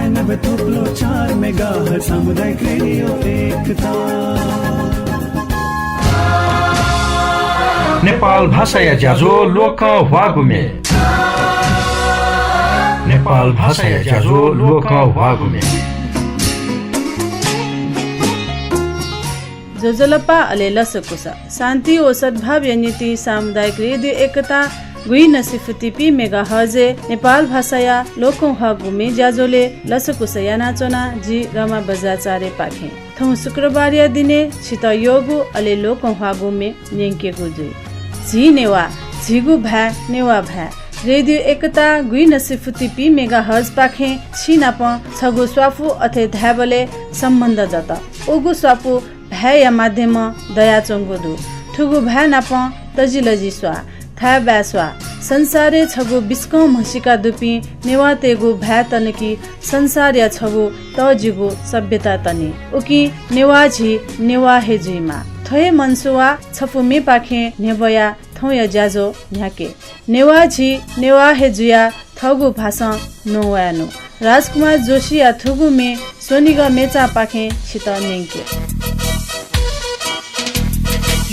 92.4 megahertz सामुदायिक radio एकता। नेपाल भाषा या ज्याझो लोक वागुमे। नेपाल भाषा या ज्याझो लोक वागुमे। जोजलपा अले लसकुसा शान्ति ओ सद्भाव नीति सामुदायिक रेडियो एकता गुई नसिफुती पी मेगाहर्ज नेपाल भाषाया लोकौं हागुमे ज्याजोले लसकुसा या नाचोना जी रमा बजाचारे पाखे थौ शुक्रबार दिने छित योगु अले लोकौं हागुमे न्यंके गुजुई जी नेवा झिगु भा नेवा भा रेडियो एकता गुई नसिफुती पी मेगाहर्ज पाखे छिनाप छगु स्वाफु अथे धाबले सम्बन्ध जत ओगु स्वाफु भया माध्यम दया चंगुदु ठुगु भा नाप तजिलजी स्वा था ब्यास्वा संसारे छगु बिस्कौ म्हसिका दुपी नेवा तेगु भा तनकी संसार या छगु तजिगु सभ्यता तनी उकी नेवा झी नेवा हेजुइमा थय मनसुवा छफुमे पाखे नेबया थौया ज्याजो न्याके नेवा झी नेवा हेजुया थगु भाषा नोवानु राजकुमार जोशी या थुगु मे सोनिगा मेचा पाखे छित नेंके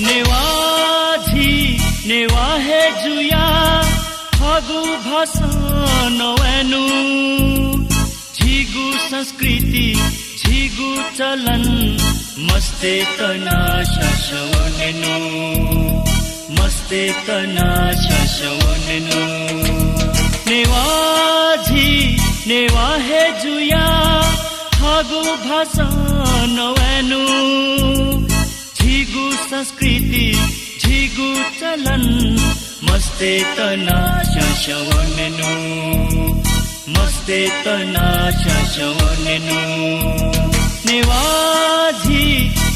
नेवा झी नेवा हेजुया थगु भाषा नोवानु झिगु संस्कृति झिगु चलन मस्ते तना शशवनेनु मस्ते तना शशवनेनु नेवा झी नेवा हेजुया थगु भाषा नोवानु झिगु संस्कृति झिगु चलन मस्ते तना शशवनेनु मस्ते तना शशवनेनु नेवा झी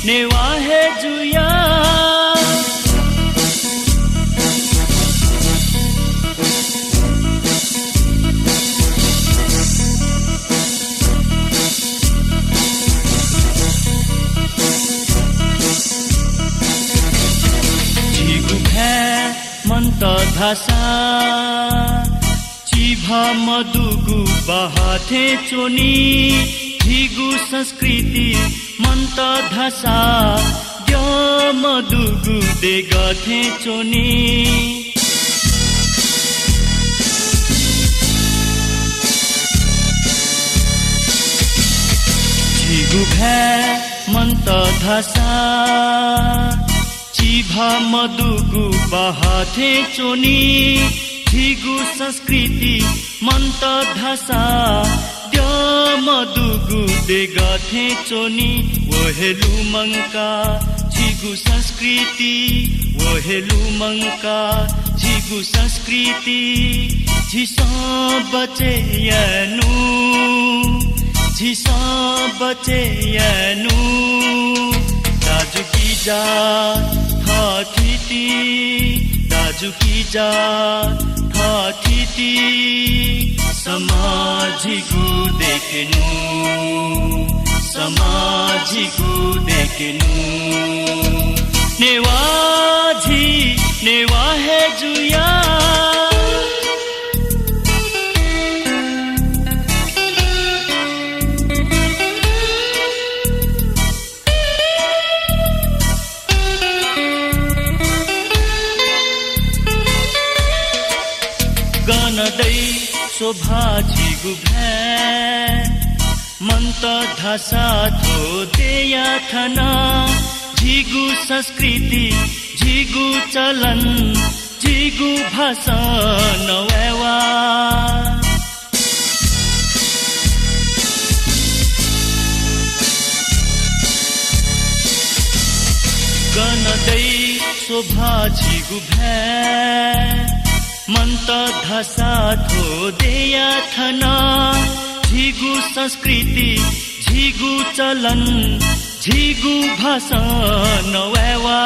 नेवा हेजुया मन्त धासा चिभा मधुगु बहाथे चोनी झिगु संस्कृति मन्त धासा य मधुगु देगथे चोनी झिगु भे मन्त धासा चिभा मधुगु बहाथे चोनी झिगु संस्कृति मन्त धासा द मधुगु देगथे चोनी वहेलु मंका झिगु संस्कृति वहेलु मंका झिगु संस्कृति झिसा बचे यानु झिसा बचे यानु दाजु की जा थिति दाजु की जा थिति समाजिगु देखनु समाजिगु देखनु नेवा झी नेवा हेजुया शोभा झिगु भे मन्त धासा थो देया थना झिगु संस्कृति झिगु चलन झिगु भाषा नवेवा गनदै शोभा झिगु भे मन्त धासा थो देया थना झिगु संस्कृति झिगु चलन झिगु भाषा नवेवा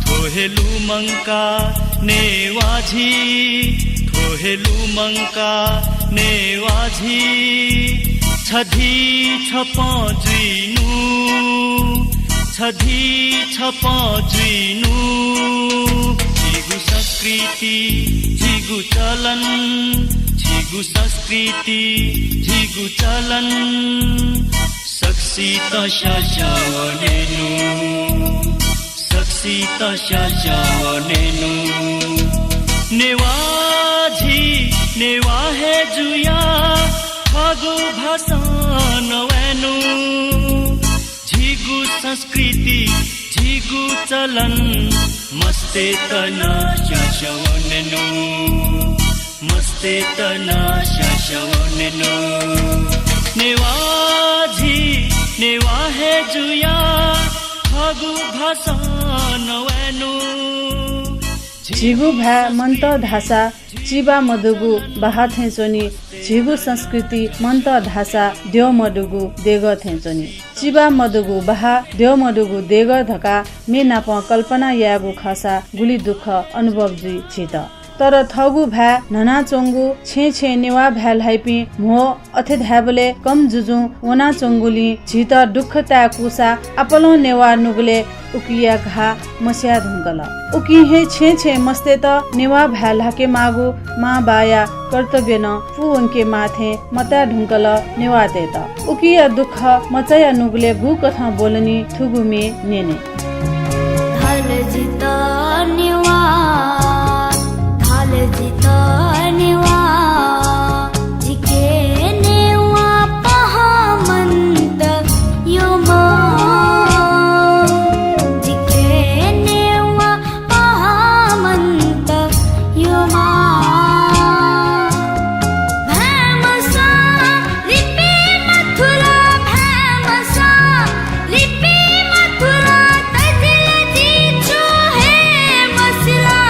थोहेलु मंका नेवाझी थोहेलु मंका नेवाझी छधी छप जुइनु छधी छप जुइनु झिगु संस्कृति झिगु चलन झिगु संस्कृति झिगु चलन सक्सित सजावनेनु सक्सित सजावनेनु नेवाझी नेवा हे जुया फागु भाषा नवेनु झिगु संस्कृति झिगु चलन मस्ते तना सजावनेनु मस्ते तना सजावनेनु नेवाझी नेवा हे जुया फागु भाषा नवेनु झिगु भा मन्त धासा चिबा मदुगु बाहा थेचोनी झिगु संस्कृति मन्त धासा देव मदुगु देग थेचोनी चिबा मदुगु बाहा देव मदुगु देग धका मे नाप कल्पना यागु खसा गुली दुख अनुभव जुई छित तर थगु भा नना चोंगु छे छे नेवा भ्याल हाइपी मो अथे धाबले कम जुजु वना चोंगुली झित दुख ता कुसा अपलो नेवा नुगले उकिया घा मस्या धुंगल उकी हे छे छे मस्ते त नेवा भ्याल हाके मागु मा बाया कर्तव्य न फुवंके माथे मता ढुंगल नेवा ते त उकिया दुख मचया नुगले गु कथा बोलनी थुगुमे नेने धल जित नेवा जित नेवा जिके नेवा पहामन्त यो म जिके नेवा पहामन्त यो म भ्यामसा लिपि मथुरा भ्यामसा लिपि मथुरा तजिल जिचो हे मसिला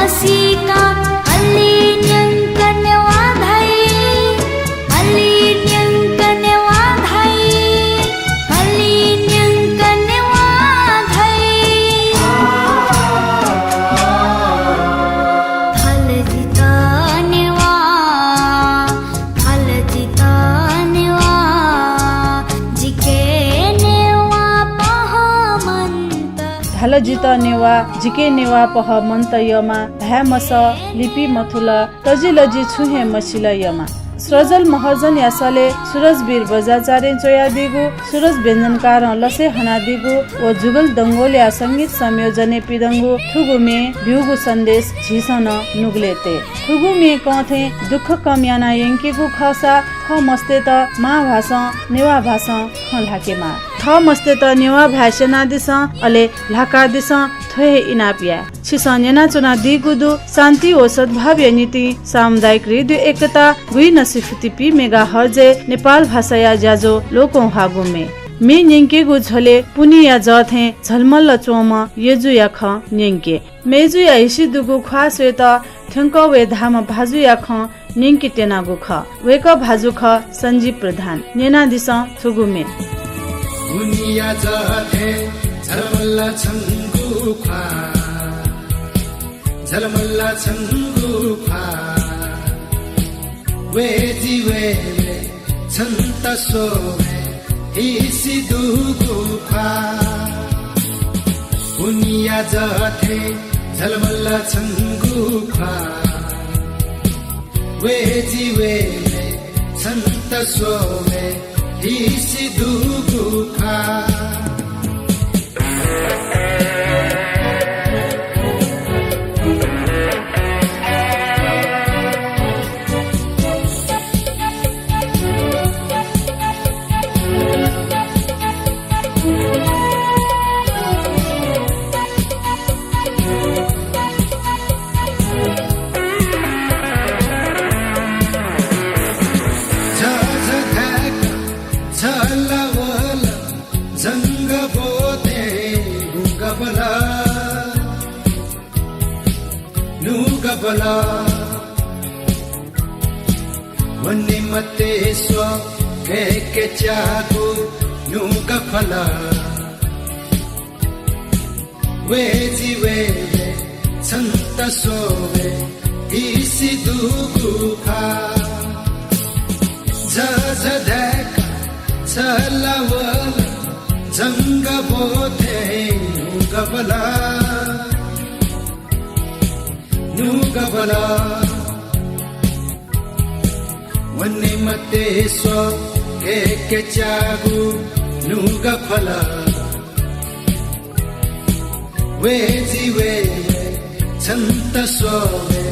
मसीका अलि न्यङ्कने वाधै अलि न्यङ्कने वाधै अलि न्यङ्कने वाधै फल जिताने वा जिके नेवा पहमन्त ढाल जित नेवा जिके नेवा पह मन्त यमा भ्यामस लिपि मथुल तजिलजी छुहे मसिल यमा स्रजल महर्जन यासले सुरजवीर बजाचार्य चोया दिगु सुरज व्यञ्जनकार लसे हना दिगु व जुगल दङ्गोल या संगीत संयोजने पिदङ्गु थुगुमे भ्युगु सन्देश झिसन नुगलेते थुगुमे कथे दुःख कम्याना यङ्केगु खसा ख मस्ते त मा भाषा नेवा भाषा ख लाकेमा थ मस्ते त नेवा भाषा दिस अले लाका दिस थोहे इनापिया छिसन्यना चुना दिगुदु शान्ति ओ सद्भाव नीति सामुदायिक रेडियो एकता गुई नसिफति पी मेगा हर्जे नेपाल भाषाया ज्याजो लोकौं हागुमे मे न्यङ्के गु झले पुनिया जथे झलमल्ल चोम येजु या ख न्यङ्के मेजु या हिसी दुगु ख्वा स्वेत थ्यङ्क वे धाम भाजु या ख न्यङ्के तेनागु ख वेक भाजु ख सञ्जीव प्रधान नेना दिस थुगुमे पुनिया जथे झलमल्ल छङ्गु ख्वा झलमल्ल छङ्गु ख्वा वे जीवे छन्त सोवे हिसी दुगु ख्वा पुनिया जथे झलमल्ल छङ्गु ख्वा वे जीवे छन्त सोवे हिसी दुगु ख्वा नुगबला वन्नी मते स्व के चागु नुगफला वे जीवे छन्त सोवे इसी दुगु खा झझधक छलवल जंग बोधे नुगबला नुगबला वन्नी मते स्व के चागु नुगफला वे जीवे छन्त सोवे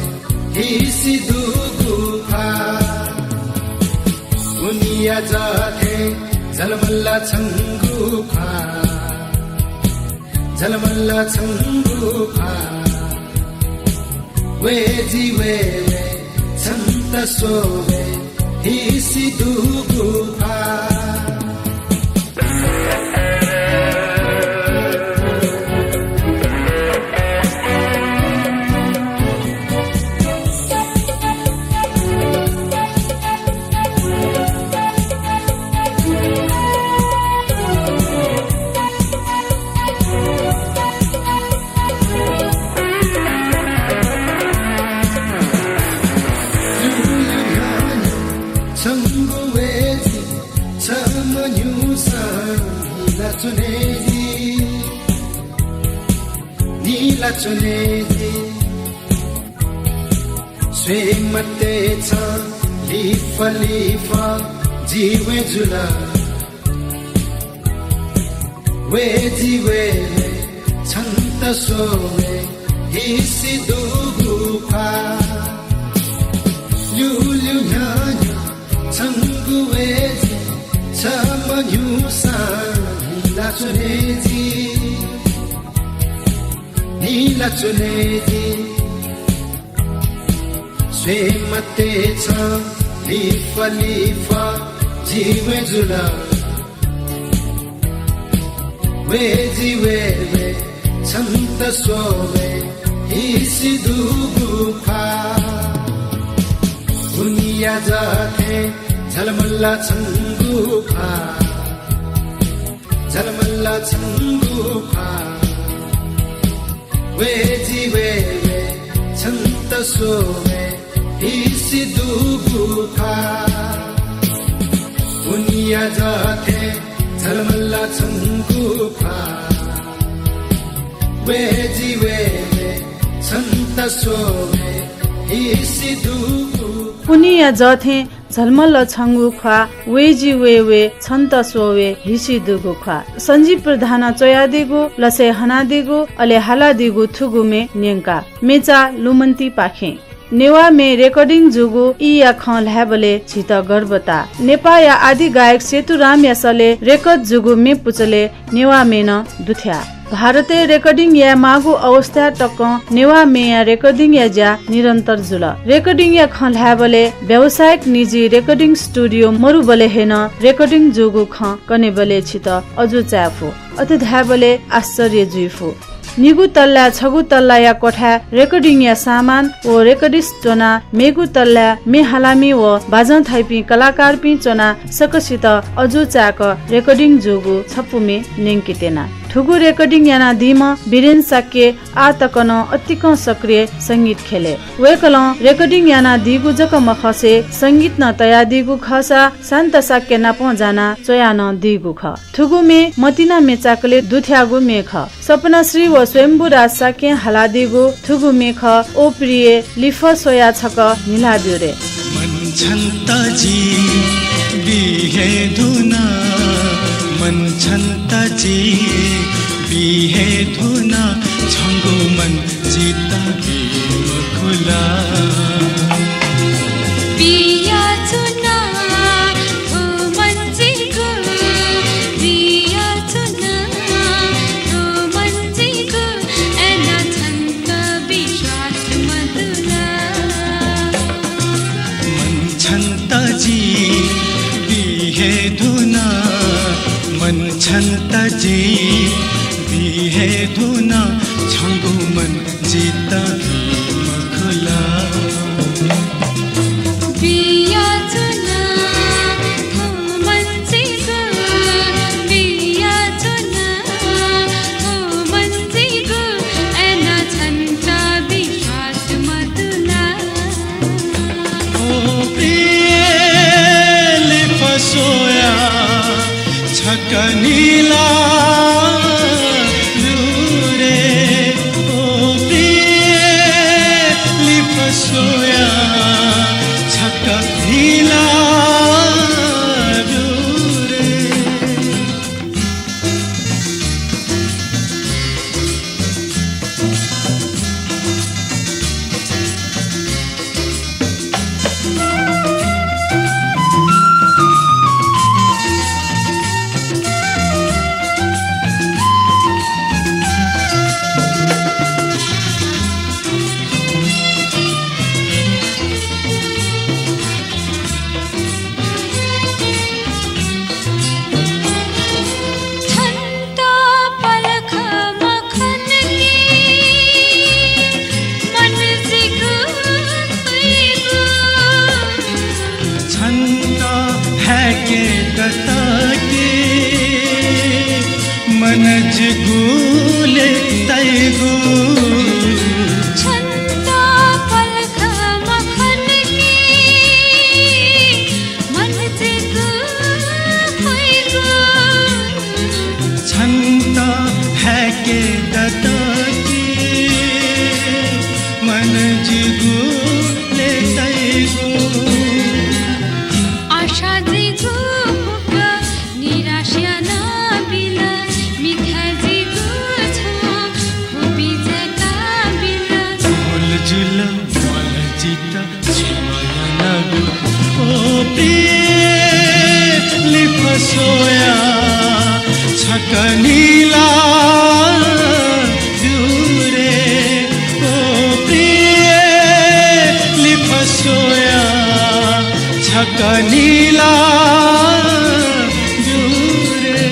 हिसी दुगु खा पुनिया जाथे झलमल्ला छङ्गु खा झलमल्ला छङ्गु खा वे जीवे छन्त सोवे हिसी दुगु खा नीला चुनेजी स्वेमते छ लिफ लिफ जीवे जुला वे जीवे छन्त सोवे हिसी दुगु खा ल्युल्यु न्यान्यु छङ्गु वेजी छमन्युसा नीला चुनेजी नीला चुनेजी स्वेमते छ लिफ लिफ जीवे जुला वे जीवे छन्त सोवे हिसी दुगुफा दुनिया जाथे झलमल्ला छङ्गुफा झलमल्ला छङ्गुफा वे जीवे छन्त सोवे हिसी दुगुफा दुनिया जाथे झलमल्ला छङ्गुफा वे जीवे छन्त सोवे हिसी दुगुफा पुनिया जथे झलमल्ल छङ्गु ख्वा वेजी वे छन्त सोवे हिसी दुगु ख्वा सञ्जीव प्रधान चोयादिगु लसे हनादिगु अले हालादिगु थुगुमे नेङ्का मेचा लुमन्ती पाखे नेवा मे रेकर्डिङ जुगु इया ख ल्याबले छित गर्वता नेपा या आदि गायक सेतुराम यासले रेकर्ड जुगु मे पुचले नेवा मेन दुथ्या भारतीय रेकर्डिङ या मागु अवस्था टक्क नेवा मे या रेकर्डिङ या ज्या निरन्तर जुल रेकर्डिङ या ख ल्याबले व्यावसायिक निजी रेकर्डिङ स्टुडियो मरुबले हेन रेकर्डिङ जुगु ख कनेबले छित अजु चाफु अति धाबले आश्चर्य जुइफु निगु तल्ला छगु तल्ला या कोठा रेकर्डिङ या सामान ओ रेकर्डिस्ट चोना मेगु तल्ला मे हालामी व बाजन थाइपी कलाकार पि चोना सकसित अजु चाक रेकर्डिङ जुगु छपुमे नेङ्कितेना ठुगु रेकर्डिङ याना दिम बिरेन साक्य आतकन अतिक सक्रिय संगीत खेले वेकल रेकर्डिङ याना दिगु जक मखसे संगीत न तया दिगु खसा शान्त साक्य नाप जाना चोयान दिगु ख ठुगु मे मतिना मे चाकले दुथ्यागु मे ख सपना श्री व स्वयम्भु राज साक्य हाला दिगु ठुगु मे ख ओ प्रिय लिफ सोया छक निला दिरे मन छन्त जी बिहे धुना मन छन्त जी बिहे धुना छङ्गु मन जिता खुला बिया चुना हो मन्जीको बिया चुना हो मन्जीको एना छन्त विश्वास मधुरा मन छन्त जी बिहे धुना मन छन्त जी बिहे धुना छङ्गु मन जिता खुला बिया चुना हो मन्जीको बिया चुना हो मन्जीको एना छन्त विश्वास मधुरा ओ प्रियले फसोया छक नीला लुरे ओ प्रियले फसोया छक नीला लुरे छन्त पलख मखनकी मनजीको खुइगो छन्त हैके गतके मन जगुले तैगु छन्त पलख मखनकी मनजीको खुइगो छन्त हैके गतके मन जगुले तैगु आशा जीको मुख निराशा नबिल मिठा जीको छ खोपी जका बिल मोल जुल मोल जित छिमया नगु ओ प्रियले फसोया छक नीला दुरे ओ प्रियले फसोया छक नीला दुरे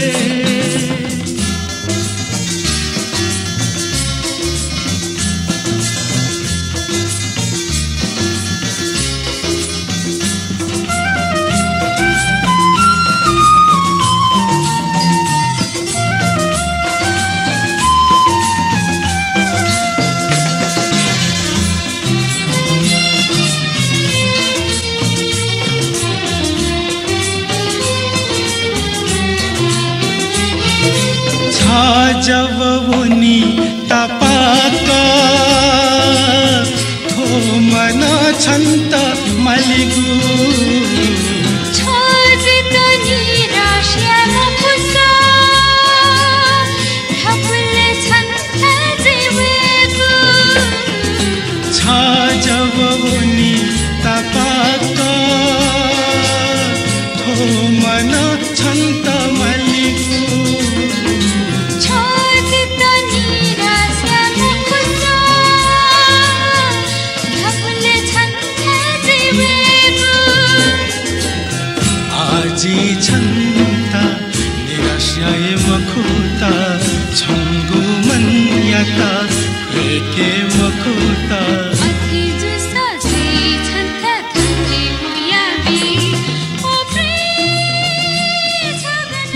जब उनी तपाक थो मन छन्त मलिगु छोजित निराश्या नपुसा ढपुले छन्त जीवेगु छ जब उनी तपाक थो मन छन्त मलिगु छोजित निराश्या नपुसा ढपुले छन्त जीवेगु आजी छन्ता निराश्याय मखुता छङ्गु मन याता फेके मखुता अथि जुसा जे छन्त थाके मुयाबी ओ प्रेम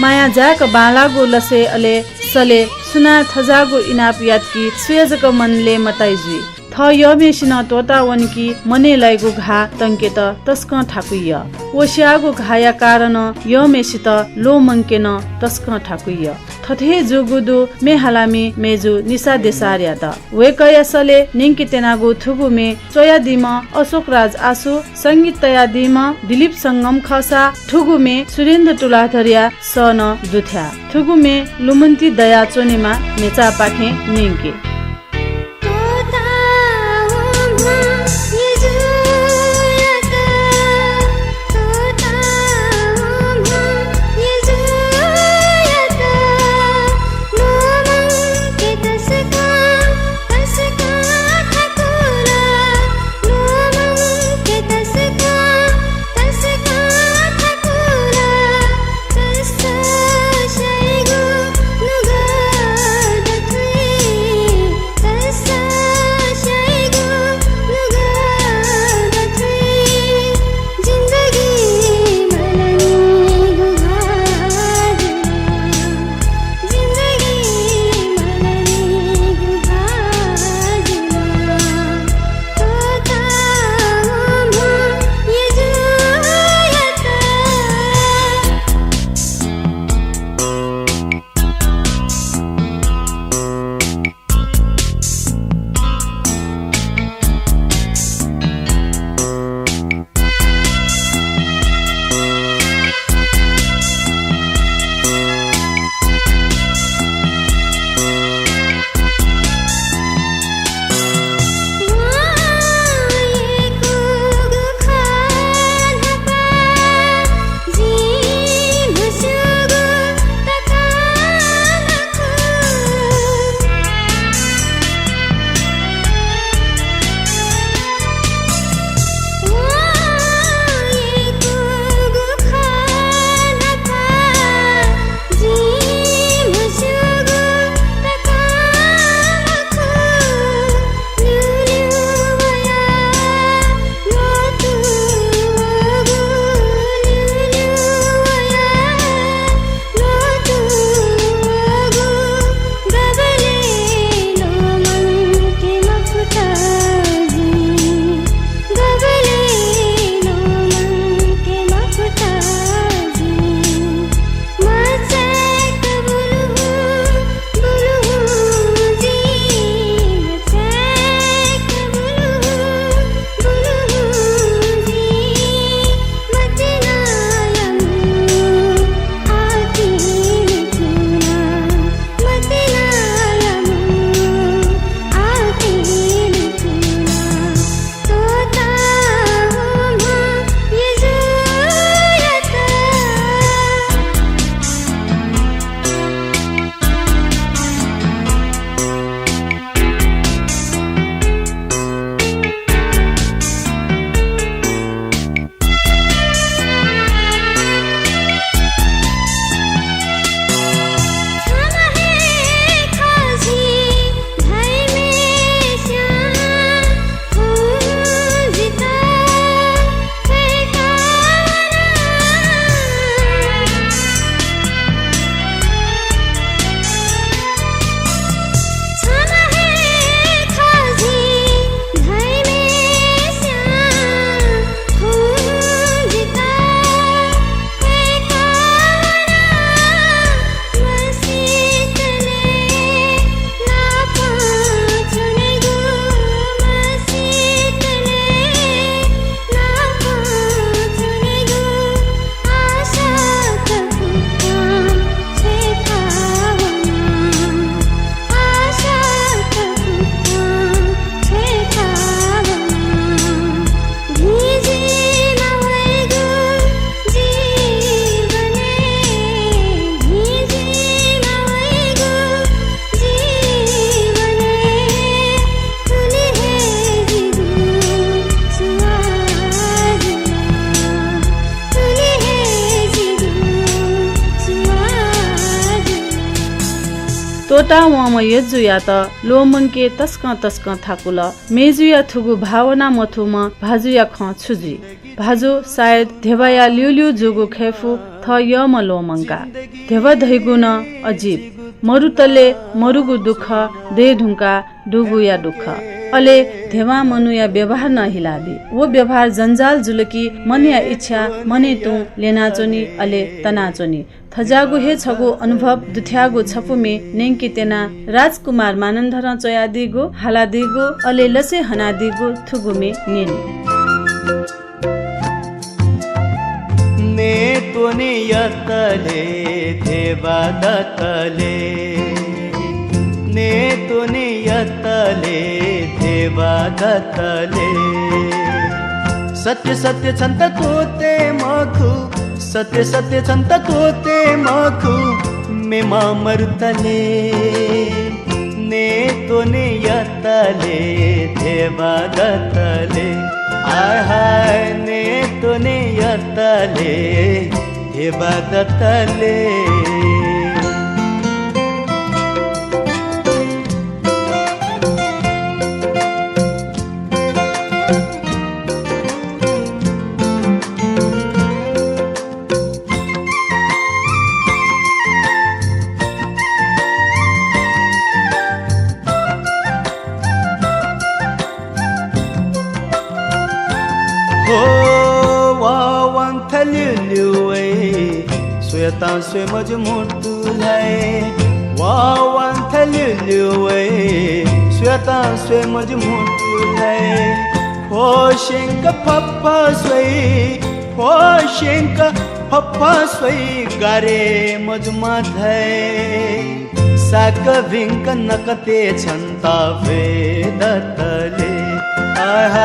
माया जाक बालागो लसे अले सले सुना थजागो इनाप यादकी स्वेजक मनले मताइजुई थ यमेसिन तोता वनकी मने लाइगो घा तंकेत तस्क ठाकुय ओस्यागो घाया कारण यमेसित लो मंकेन तस्क ठाकुय थथे जुगुदु मेहालामी मेजु निसा देसार्या त वेकयसले निंकी तेनागो थुगुमे चोया दिम अशोक राज आसु संगीत तया दिम दिलीप संगम खसा थुगुमे सुरेन्द्र तुलाधरिया सन दुथ्या थुगुमे लुमन्ती दया चोनीमा मेचा पाठे निंके ओटा वम यजुया त लोमंके तस्क थाकुल मेजुया थुगु भावना मथुम भाजुया ख छुजी भाजु सायद धेवाया ल्युल्यु जुगु खेफु थ यम लोमंका धेवा धैगुन अजीब मरुतले मरुगु दुख दे ढुंका डुगुया दुख अले धेवा मनुया व्यवहार न हिलाबी वो व्यवहार जंजाल जुलकी मनिया इच्छा मने तु लेनाचोनी अले तनाचोनी थजागु हे छगु अनुभव दुथ्यागु छपुमे नेंकी तेना राजकुमार मानन्धर चयादिगु हालादिगु अले लसे हनादिगु थुगुमे नेनी ने तोने यतले देवा दतले ने तोने यतले देवा दतले सत्य सत्य छन्त तोते मखु सत्य सत्य छन्त तोते मखु मेमा मरुतले ने तोने यतले देवा दतले आहाय ने तोने यतले देवा दतले当水么就木土来，我玩太溜溜哎，水当水么就木土来，破线个泡泡水，破线个泡泡水，嘎嘞么就嘛台，萨个vinka nakate chanta vedatale，哎嗨，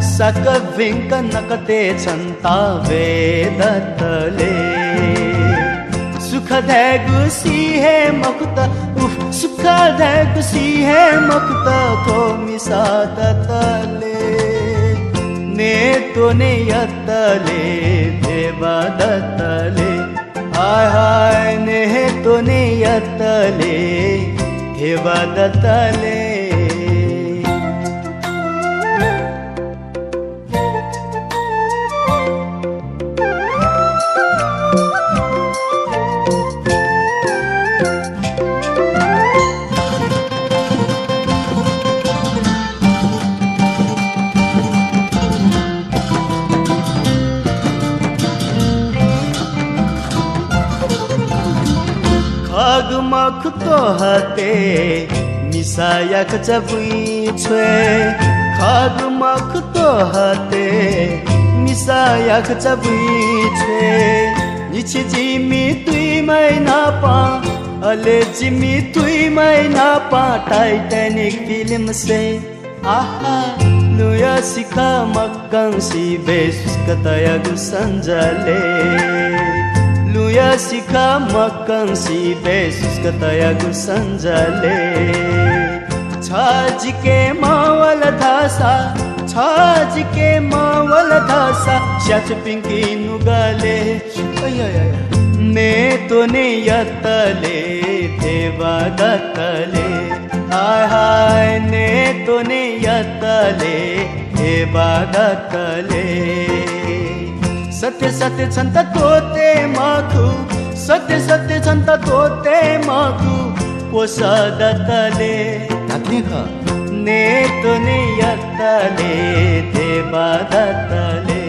萨个vinka nakate chanta vedatale。सुखदाय गुसी है मकुता उफ सुखदाय गुसी है मकुता तो मिसादा तले ने तो ने यतले देवा दतले हाय हाय ने तो ने यतले देवा दतले मख तो हते मिसाया कचबुई छे खग मख तो हते मिसाया कचबुई छे निछि जिमी तुई मैना पा अले जिमी तुई मैना पा टाइटैनिक फिल्म से आहा लुया सिखा मक्कं सी बेसुस्कतया गुसंजले लुया सिखा मक्कं सी बेसुस्कतया गुसंजले छाज के मावल धासा छाज के मावल धासा श्याच पिंकी नुगाले ने तो ने यतले देवा दतले हाय हाय ने तो ने यतले देवा दतले सत्य सत्य छन्त तोते मखु सत्य सत्य छन्त तोते मखु पोसदतले नात्निखा ने तो ने यतले देवा दतले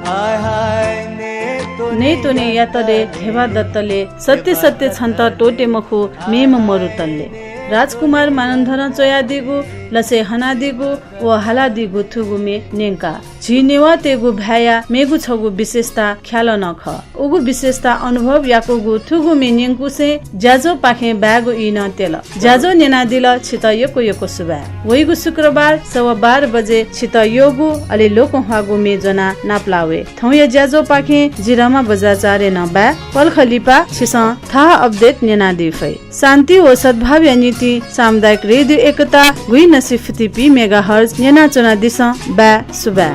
हाय हाय ने तो ने यतले देवा दत्तले सत्य सत्य छन्त टोटे मखु मेम मरुतले राजकुमार मानन्धर चयादिगु लसे हनादिगु व हालादिगु थुगुमे नेंका झिनेवा तेगु भ्याया मेगु छगु विशेषता ख्याल नख उगु विशेषता अनुभव याकुगु थुगुमे नेंकुसे जाजो पाखे ब्यागु इन तेल जाजो नेना दिल छित यको यको सुबा वइगु शुक्रबार 12:15 बजे छित योगु अलि लोको हागु मे जना नाप्लावे थौय जाजो पाखे जिरामा बजार चारे न बा पलखलिपा छिस था अपडेट नेना दिफै शान्ति व सद्भाव नीति सामुदायिक रेडियो एकता गुइन 50 मेगाहर्ज नेना चना दिस बा सुबा